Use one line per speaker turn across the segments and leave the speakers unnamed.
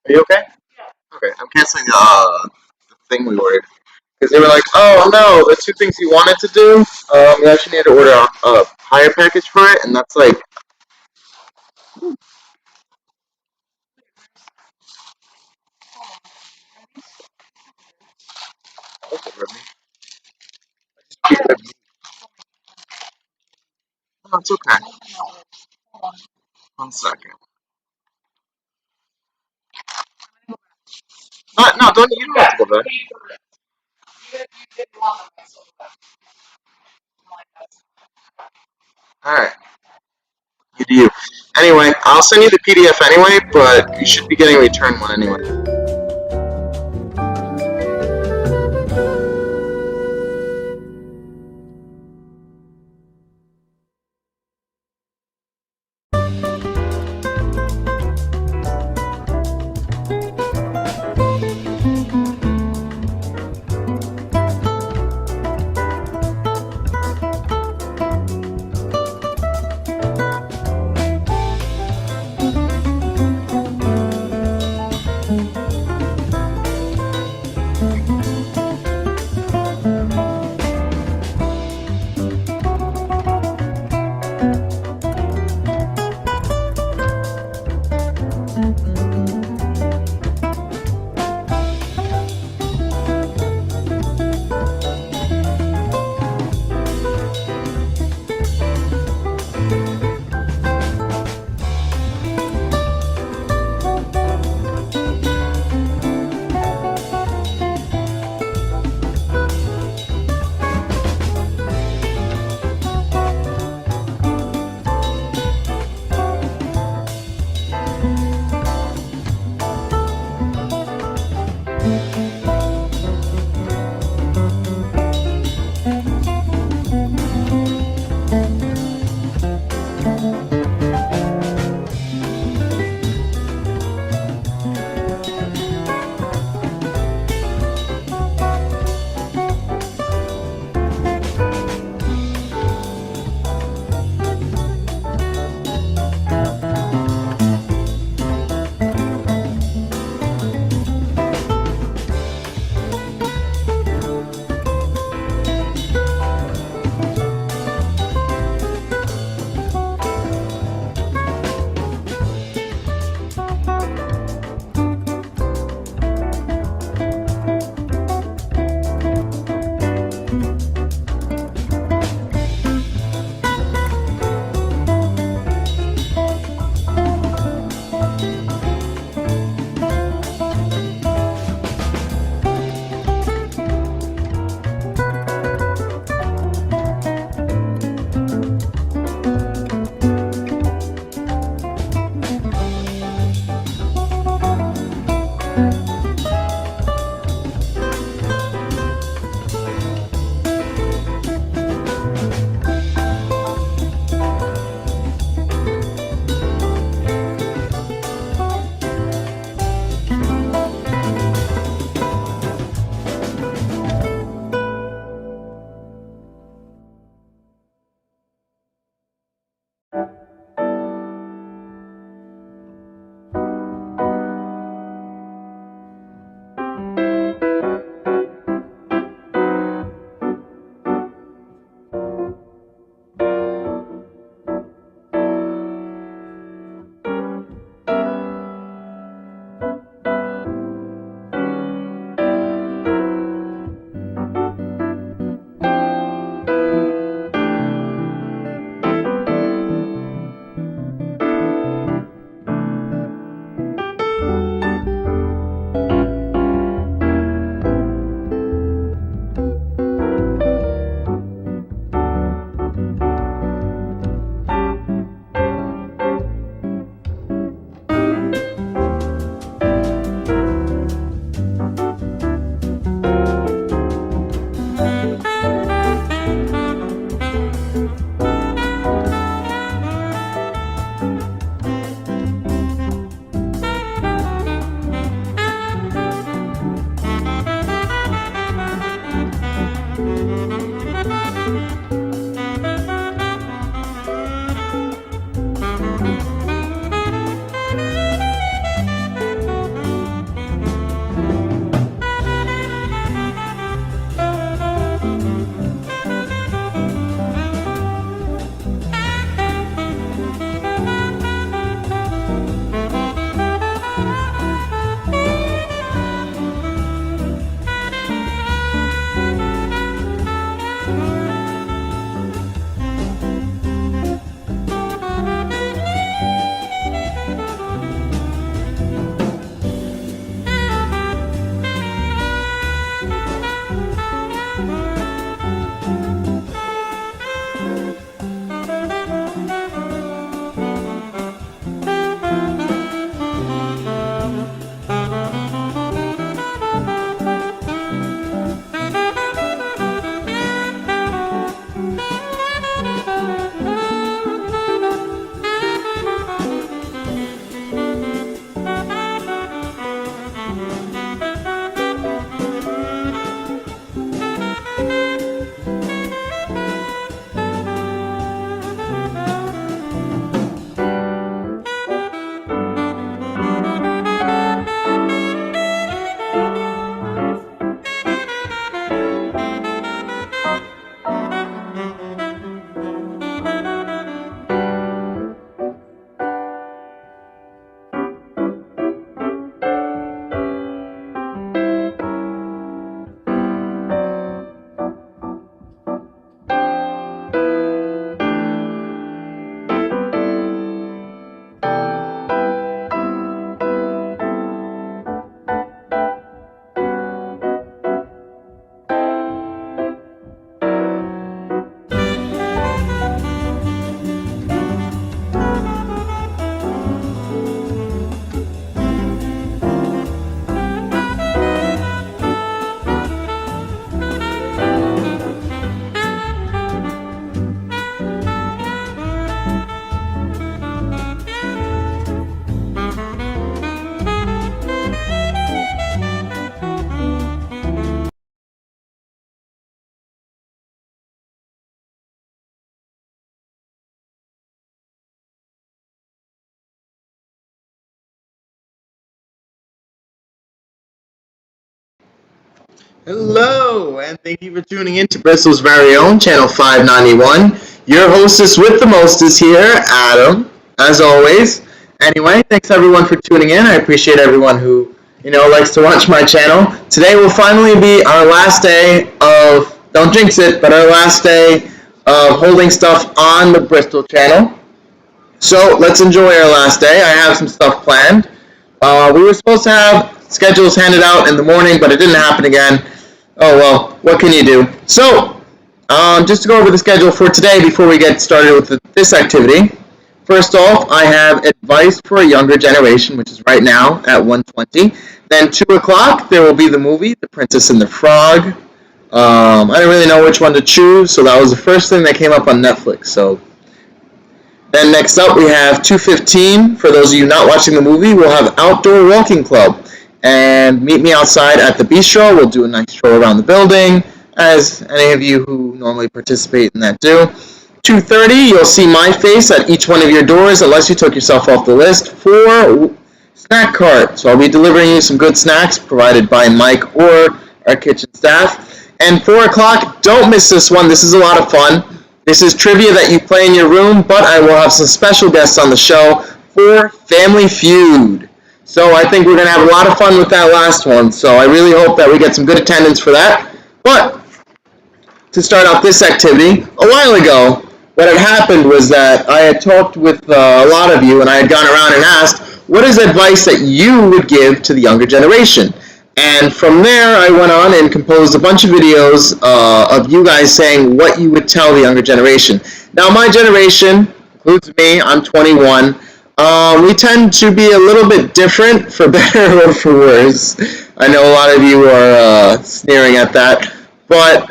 Are you okay? Okay, I'm canceling the thing we ordered. Because they were like, oh no, the two things you wanted to do, you actually need to order a higher package for it, and that's like, okay, Brittany. No, it's okay. 1 second. No, no, don't you don't have to go back. All right, you do you. Anyway, I'll send you the PDF anyway, but you should be getting a return one anyway. Hello, and thank you for tuning in to Bristol's very own Channel 591. Your hostess with the mostest here, Adam, as always. Anyway, thanks everyone for tuning in. I appreciate everyone who, likes to watch my channel. Today will finally be our last day of, don't jinx it, but our last day of holding stuff on the Bristol channel. So let's enjoy our last day. I have some stuff planned. We were supposed to have schedules handed out in the morning, but it didn't happen again. Oh well, what can you do? So, just to go over the schedule for today before we get started with this activity. First off, I have advice for a younger generation, which is right now at 1:20. Then 2 o'clock, there will be the movie, The Princess and the Frog. I didn't really know which one to choose, so that was the first thing that came up on Netflix. So then next up, we have 2:15. For those of you not watching the movie, we'll have Outdoor Walking Club. And meet me outside at the bistro. We'll do a nice stroll around the building, as any of you who normally participate in that do. 2:30, you'll see my face at each one of your doors, unless you took yourself off the list, for snack cart. So I'll be delivering you some good snacks provided by Mike or our kitchen staff. And 4 o'clock, don't miss this one. This is a lot of fun. This is trivia that you play in your room, but I will have some special guests on the show for Family Feud. So I think we're going to have a lot of fun with that last one. So I really hope that we get some good attendance for that. But to start off this activity, a while ago, what had happened was that I had talked with a lot of you, and I had gone around and asked, what is advice that you would give to the younger generation? And from there, I went on and composed a bunch of videos of you guys saying what you would tell the younger generation. Now, my generation includes me. I'm 21. We tend to be a little bit different, for better or for worse. I know a lot of you are sneering at that, but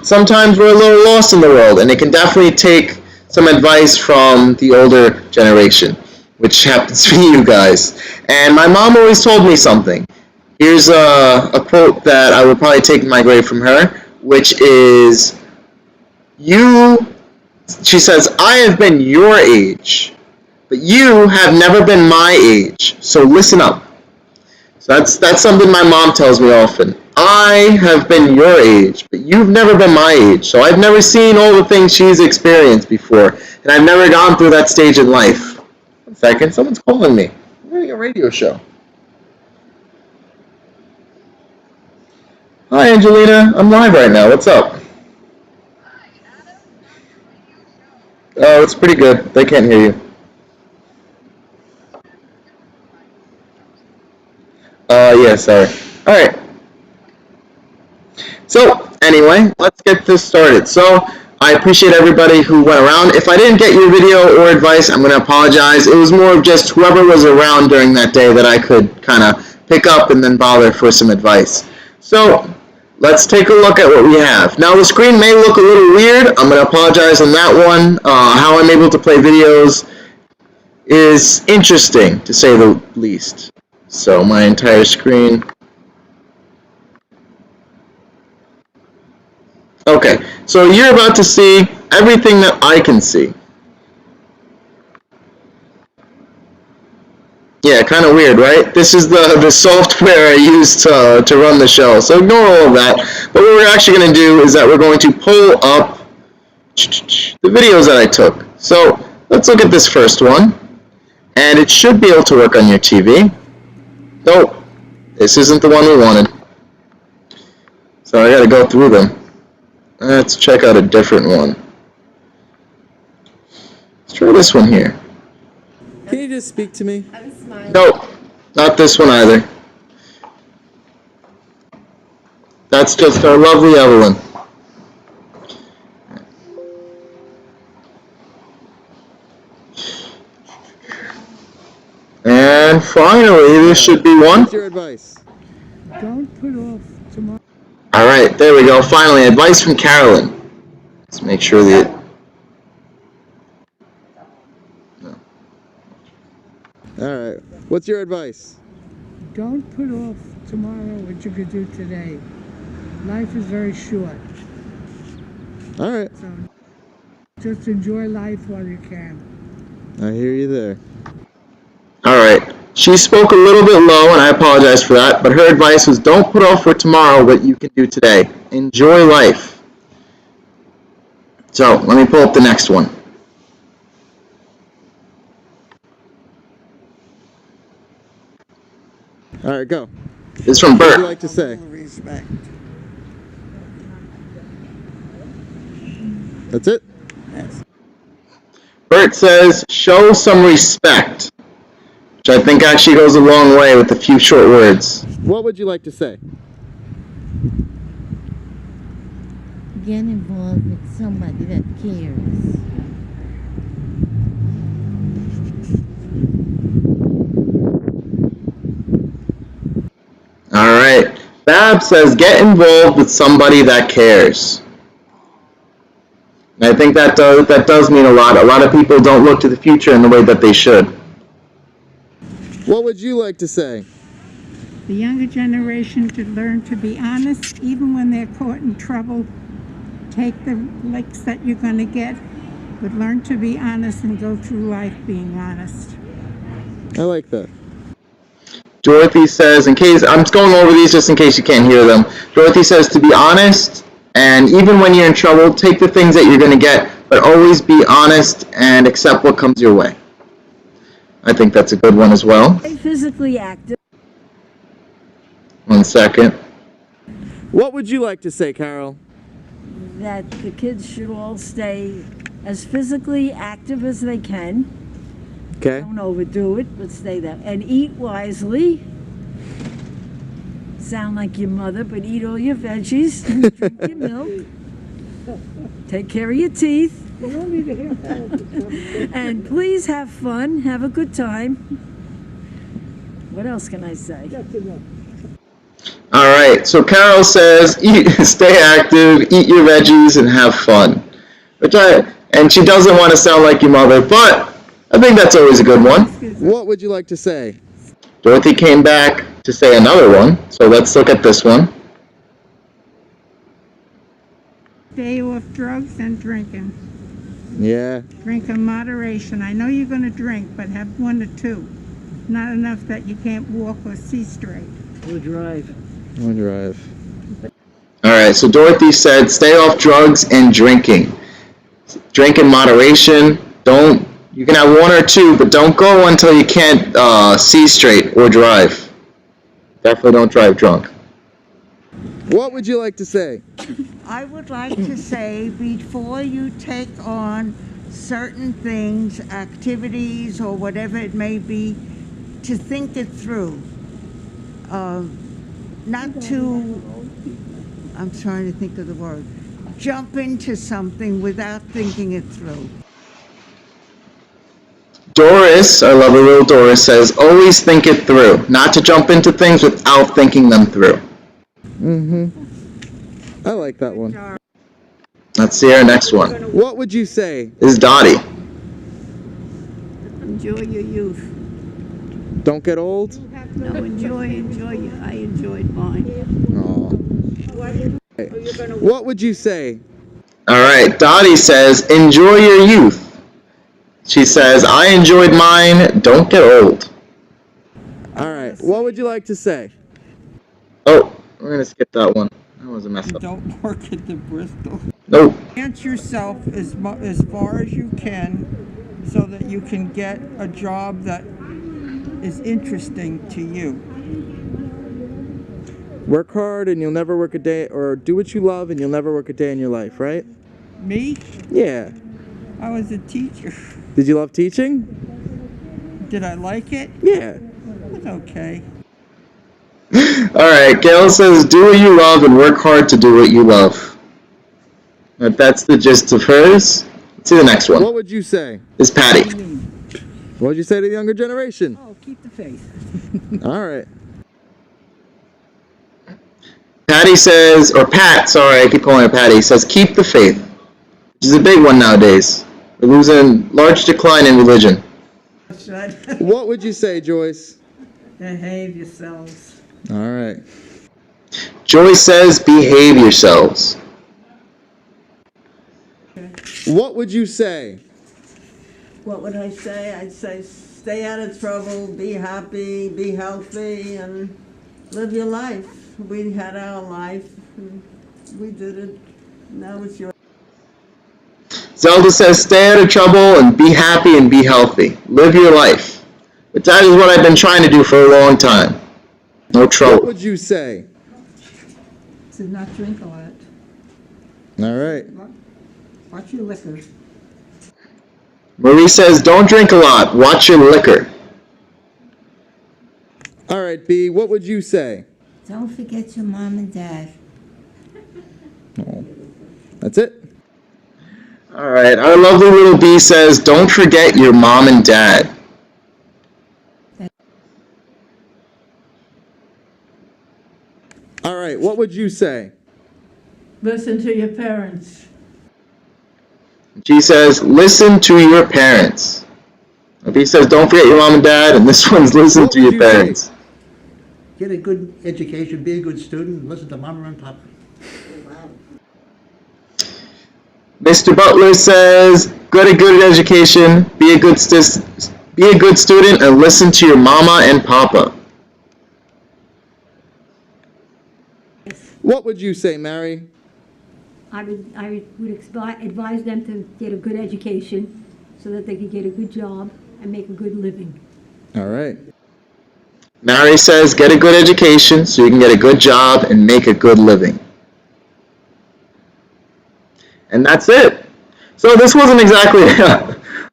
sometimes we're a little lost in the world, and it can definitely take some advice from the older generation, which happens to be you guys. And my mom always told me something. Here's a quote that I would probably take in my grave from her, which is, she says, I have been your age, but you have never been my age, so listen up. So that's something my mom tells me often. I have been your age, but you've never been my age, so I've never seen all the things she's experienced before, and I've never gone through that stage in life. 1 second, someone's calling me. I'm doing a radio show. Hi, Angelina. I'm live right now. What's up? Oh, it's pretty good. They can't hear you. Yeah, sorry. Alright. So, anyway, let's get this started. So, I appreciate everybody who went around. If I didn't get your video or advice, I'm going to apologize. It was more of just whoever was around during that day that I could kind of pick up and then bother for some advice. So, let's take a look at what we have. Now, the screen may look a little weird. I'm going to apologize on that one. How I'm able to play videos is interesting, to say the least. So, my entire screen. Okay, so you're about to see everything that I can see. Yeah, kind of weird, right? This is the software I use to run the show, so ignore all of that. But what we're actually going to do is that we're going to pull up the videos that I took. So let's look at this first one, and it should be able to work on your TV. Nope, this isn't the one we wanted. So I got to go through them. Let's check out a different one. Let's try this one here.
Can you just speak to me?
I'm smiling.
Nope, not this one either. That's just our lovely Evelyn. And finally, this should be one.
What's your advice?
Don't put off tomorrow.
Alright, there we go. Finally, advice from Carolyn. Let's make sure that... No.
Alright, what's your advice?
Don't put off tomorrow what you could do today. Life is very short.
Alright,
So just enjoy life while you can.
I hear you there.
Alright, She spoke a little bit low, and I apologize for that, but her advice was don't put off for tomorrow what you can do today. Enjoy life. So, let me pull up the next one.
All right, go.
This is from
What would you
Bert.
like to say?
Respect.
That's it?
Yes.
Bert says, show some respect, which I think actually goes a long way with a few short words.
What would you like to say?
Get involved with somebody that cares.
All right. Bab says, get involved with somebody that cares. And I think that does mean a lot. A lot of people don't look to the future in the way that they should.
What would you like to say?
The younger generation should learn to be honest, even when they're caught in trouble. Take the licks that you're going to get, but learn to be honest and go through life being honest.
I like that.
Dorothy says, I'm just going over these just in case you can't hear them. Dorothy says to be honest, and even when you're in trouble, take the things that you're going to get, but always be honest and accept what comes your way. I think that's a good one as well.
Stay physically active.
1 second.
What would you like to say, Carol?
That the kids should all stay as physically active as they can.
Okay.
Don't overdo it, but stay there. And eat wisely. Sound like your mother, but eat all your veggies. Drink your milk. Take care of your teeth. And please have fun. Have a good time. What else can I say?
All right, so Carol says, stay active, eat your veggies, and have fun. And she doesn't want to sound like your mother, but I think that's always a good one.
What would you like to say?
Dorothy came back to say another one, so let's look at this one.
Stay off drugs and drinking.
Yeah.
Drink in moderation. I know you're going to drink, but have 1 or 2. Not enough that you can't walk or see straight.
Or drive.
I'll drive.
All right, so Dorothy said, stay off drugs and drinking. Drink in moderation. You can have 1 or 2, but don't go until you can't see straight or drive. Definitely don't drive drunk.
What would you like to say?
I would like to say before you take on certain things, activities, or whatever it may be, to think it through. Not to, I'm trying to think of the word, jump into something without thinking it through.
Doris, our lovely little Doris, says, always think it through. Not to jump into things without thinking them through.
I like that one.
Let's see our next one.
What would you say?
This is Dottie.
Enjoy your youth.
Don't get old?
No, enjoy. I enjoyed mine.
Aw. What would you say?
All right, Dottie says, enjoy your youth. She says, I enjoyed mine, don't get old.
All right. What would you like to say?
Oh, we're going to skip that one. That was a mess up.
Don't work at the Bristol.
Nope.
Advance yourself as far as you can so that you can get a job that is interesting to you.
Work hard and you'll never work a day, or do what you love and you'll never work a day in your life, right?
Me?
Yeah.
I was a teacher.
Did you love teaching?
Did I like it?
Yeah.
It was okay.
All right, Gail says, do what you love and work hard to do what you love. That's the gist of hers. Let's see the next one.
What would you say?
It's Patty.
What would you say to the younger generation?
Oh, keep the faith.
All right.
Patty says, or Pat, sorry, I keep calling her Patty, says, keep the faith. Which is a big one nowadays. We're losing large decline in religion.
What would you say, Joyce?
Behave yourselves.
All right.
Joyce says, behave yourselves.
What would you say?
What would I say? I'd say stay out of trouble, be happy, be healthy, and live your life. We had our life, and we did it. Now it's your.
Zelda says, stay out of trouble and be happy and be healthy. Live your life. But that is what I've been trying to do for a long time. No
What
trouble.
would you say?
To not drink a lot.
All right.
Watch your liquor.
Marie says, don't drink a lot. Watch your liquor.
All right, B, what would you say?
Don't forget your mom and dad.
Oh, that's it?
All right. Our lovely little B says, don't forget your mom and dad.
All right, what would you say?
Listen to your parents.
She says, listen to your parents. B says, don't forget your mom and dad. And this one's listen
What
to
would
your
you say?
parents.
Get a good education, be a good student, and listen to mama and papa.
Mr. Butler says, get a good education, be a good student, and listen to your mama and papa.
What would you say, Mary?
I would advise them to get a good education so that they could get a good job and make a good living.
All right.
Mary says, get a good education so you can get a good job and make a good living. And that's it. So this wasn't exactly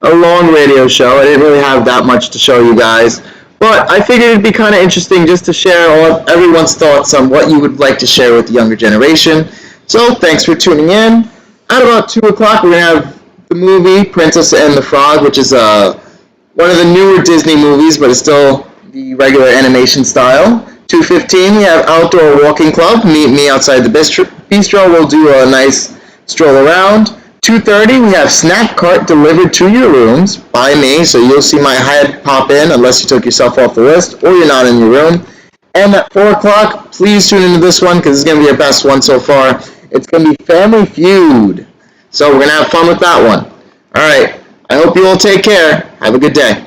a long radio show. I didn't really have that much to show you guys. But I figured it'd be kind of interesting just to share all of everyone's thoughts on what you would like to share with the younger generation. So thanks for tuning in. At about 2 o'clock, we're going to have the movie Princess and the Frog, which is one of the newer Disney movies, but it's still the regular animation style. 2:15, we have Outdoor Walking Club. Meet me outside the bistro. We'll do a nice stroll around. 2:30, we have Snack Cart delivered to your rooms by me, so you'll see my head pop in unless you took yourself off the list or you're not in your room. And at 4 o'clock, please tune into this one because it's going to be our best one so far. It's going to be Family Feud. So we're going to have fun with that one. All right. I hope you all take care. Have a good day.